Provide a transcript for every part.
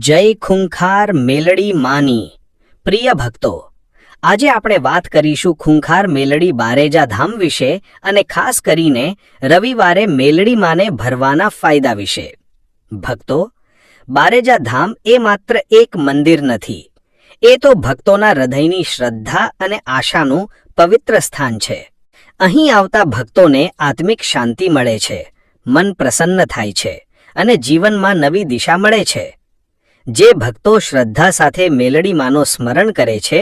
જય ખૂંખાર મેલડી માની પ્રિય ભક્તો, આજે આપણે વાત કરીશું ખૂંખાર મેલડી બારેજા ધામ વિશે અને ખાસ કરીને રવિવારે મેલડી માને ભરવાના ફાયદા વિશે. ભક્તો, બારેજા ધામ એ માત્ર એક મંદિર નથી, એ તો ભક્તોના હૃદયની શ્રદ્ધા અને આશાનું પવિત્ર સ્થાન છે. અહીં આવતા ભક્તોને આત્મિક શાંતિ મળે છે, મન પ્રસન્ન થાય છે અને જીવનમાં નવી દિશા મળે છે. જે ભક્તો શ્રદ્ધા સાથે મેલડી માનો સ્મરણ કરે છે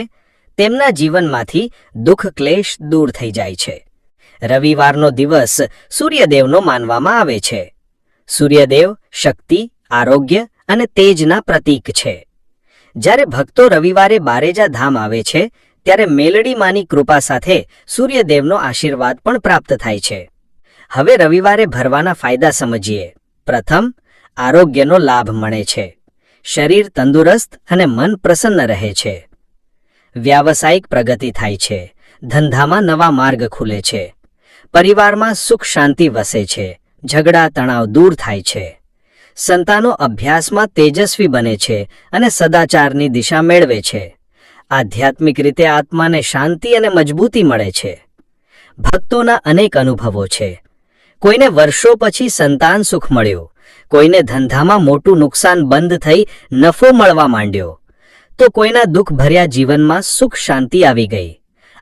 તેમના જીવનમાંથી દુઃખ ક્લેશ દૂર થઈ જાય છે. રવિવારનો દિવસ સૂર્યદેવનો માનવામાં આવે છે. સૂર્યદેવ શક્તિ, આરોગ્ય અને તેજના પ્રતીક છે. જ્યારે ભક્તો રવિવારે બારેજા ધામ આવે છે ત્યારે મેલડી માની કૃપા સાથે સૂર્યદેવનો આશીર્વાદ પણ પ્રાપ્ત થાય છે. હવે રવિવારે ભરવાના ફાયદા સમજીએ. પ્રથમ, આરોગ્યનો લાભ મળે છે. શરીર તંદુરસ્ત અને મન પ્રસન્ન રહે છે. વ્યાવસાયિક પ્રગતિ થાય છે. ધંધામાં નવા માર્ગ ખુલે છે. પરિવારમાં સુખ શાંતિ વસે છે. ઝઘડા તણાવ દૂર થાય છે. સંતાનો અભ્યાસમાં તેજસ્વી બને છે અને સદાચારની દિશા મેળવે છે. આધ્યાત્મિક રીતે આત્માને શાંતિ અને મજબૂતી મળે છે. ભક્તોના અનેક અનુભવો છે. કોઈને વર્ષો પછી સંતાન સુખ મળ્યું, કોઈને ધંધામાં મોટું નુકસાન બંધ થઈ નફો મળવા માંડ્યો, તો કોઈના દુઃખ ભર્યા જીવનમાં સુખ શાંતિ આવી ગઈ.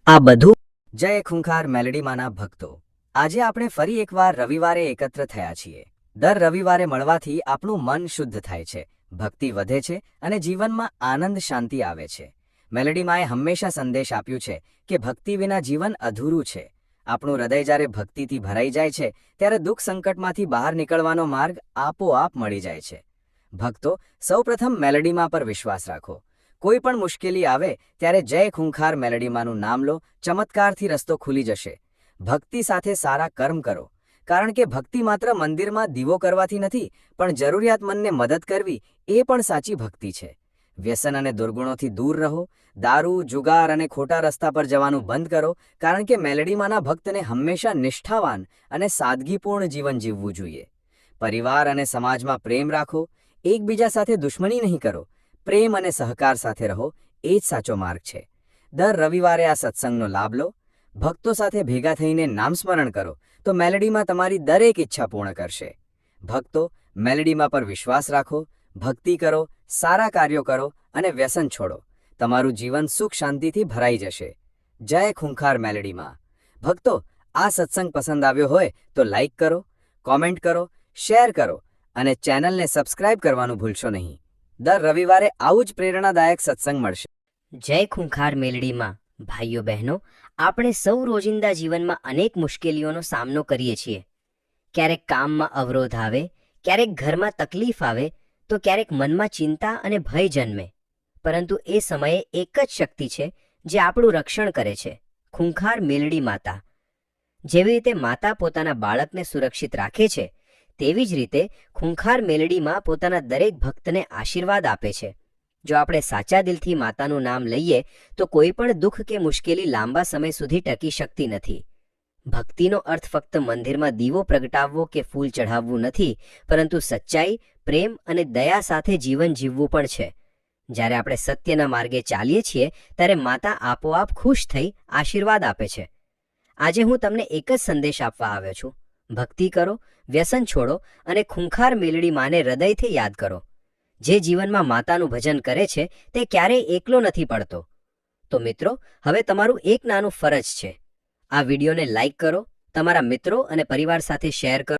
આ બધું જય ખૂંખાર મેલડી માના ભક્તો, આજે આપણે ફરી એકવાર રવિવારે એકત્ર થયા છીએ. દર રવિવારે મળવાથી આપણું મન શુદ્ધ થાય છે, ભક્તિ વધે છે અને જીવનમાં આનંદ શાંતિ આવે છે. મેલડી માએ હંમેશા સંદેશ આપ્યું છે કે ભક્તિ વિના જીવન અધૂરું છે. આપણું હૃદય જ્યારે ભક્તિથી ભરાઈ જાય છે ત્યારે દુઃખ સંકટમાંથી બહાર નીકળવાનો માર્ગ આપોઆપ મળી જાય છે. ભક્તો, સૌપ્રથમ મેલડીમાં પર વિશ્વાસ રાખો. કોઈ પણ મુશ્કેલી આવે ત્યારે જય ખૂંખાર મેલડીમાનું નામ લો, ચમત્કારથી રસ્તો ખુલી જશે. ભક્તિ સાથે સારા કર્મ કરો, કારણ કે ભક્તિ માત્ર મંદિરમાં દીવો કરવાથી નથી, પણ જરૂરિયાતમંદને મદદ કરવી એ પણ સાચી ભક્તિ છે. વ્યસન અને દુર્ગુણોથી દૂર રહો. દારૂ, જુગાર અને ખોટા રસ્તા પર જવાનું બંધ કરો, કારણ કે મેલડીમાના ભક્તને હંમેશા નિષ્ઠાવાન અને સાદગીપૂર્ણ જીવન જીવવું જોઈએ. પરિવાર અને સમાજમાં પ્રેમ રાખો. એકબીજા સાથે દુશ્મની નહીં કરો. પ્રેમ અને સહકાર સાથે રહો, એ જ સાચો માર્ગ છે. દર રવિવારે આ સત્સંગનો લાભ લો. ભક્તો સાથે ભેગા થઈને નામ સ્મરણ કરો તો મેલડીમાં તમારી દરેક ઈચ્છા પૂર્ણ કરશે. ભક્તો, મેલડીમાં પર વિશ્વાસ રાખો, ભક્તિ કરો, સારા કાર્યો કરો અને વ્યસન છોડો. તમારું જીવન સુખ શાંતિથી ભરાઈ જશે. જય ખૂંખાર મેલડીમાં. ભક્તો, આ સત્સંગ પસંદ આવ્યો હોય તો લાઈક કરો, કોમેન્ટ કરો, શેર કરો અને ચેનલને સબસ્ક્રાઇબ કરવાનું ભૂલશો નહીં. દર રવિવારે આવું જ પ્રેરણાદાયક સત્સંગ મળશે. જય ખૂંખાર મેલડીમાં. ભાઈઓ બહેનો, આપણે સૌ રોજિંદા જીવનમાં અનેક મુશ્કેલીઓનો સામનો કરીએ છીએ. ક્યારેક કામમાં અવરોધ આવે, ક્યારેક ઘરમાં તકલીફ આવે, તો ક્યારેક મનમાં ચિંતા અને ભય જન્મે. પરંતુ એ સમયે એક જ શક્તિ છે જે આપણું રક્ષણ કરે છે, ખૂંખાર મેલડી માતા. જેવી રીતે માતા પોતાના બાળકને સુરક્ષિત રાખે છે, તેવી જ રીતે ખૂંખાર મેલડીમાં પોતાના દરેક ભક્તને આશીર્વાદ આપે છે. જો આપણે સાચા દિલથી માતાનું નામ લઈએ તો કોઈ પણ દુઃખ કે મુશ્કેલી લાંબા સમય સુધી ટકી શકતી નથી. ભક્તિનો અર્થ ફક્ત મંદિરમાં દીવો પ્રગટાવવો કે ફૂલ ચઢાવવું નથી, પરંતુ સચ્ચાઈ, પ્રેમ અને દયા સાથે જીવન જીવવું પણ છે. જ્યારે આપણે સત્યના માર્ગે ચાલીએ છીએ ત્યારે માતા આપોઆપ ખુશ થઈ આશીર્વાદ આપે છે. આજે હું તમને એક જ સંદેશ આપવા આવ્યો છું. ભક્તિ કરો, વ્યસન છોડો અને ખૂંખાર મેલડી માને હૃદયથી યાદ કરો. જે જીવનમાં માતાનું ભજન કરે છે તે ક્યારેય એકલો નથી પડતો. તો મિત્રો, હવે તમારું એક નાનું ફરજ છે. આ વિડીયોને લાઈક કરો, તમારા મિત્રો અને પરિવાર સાથે શેર કરો.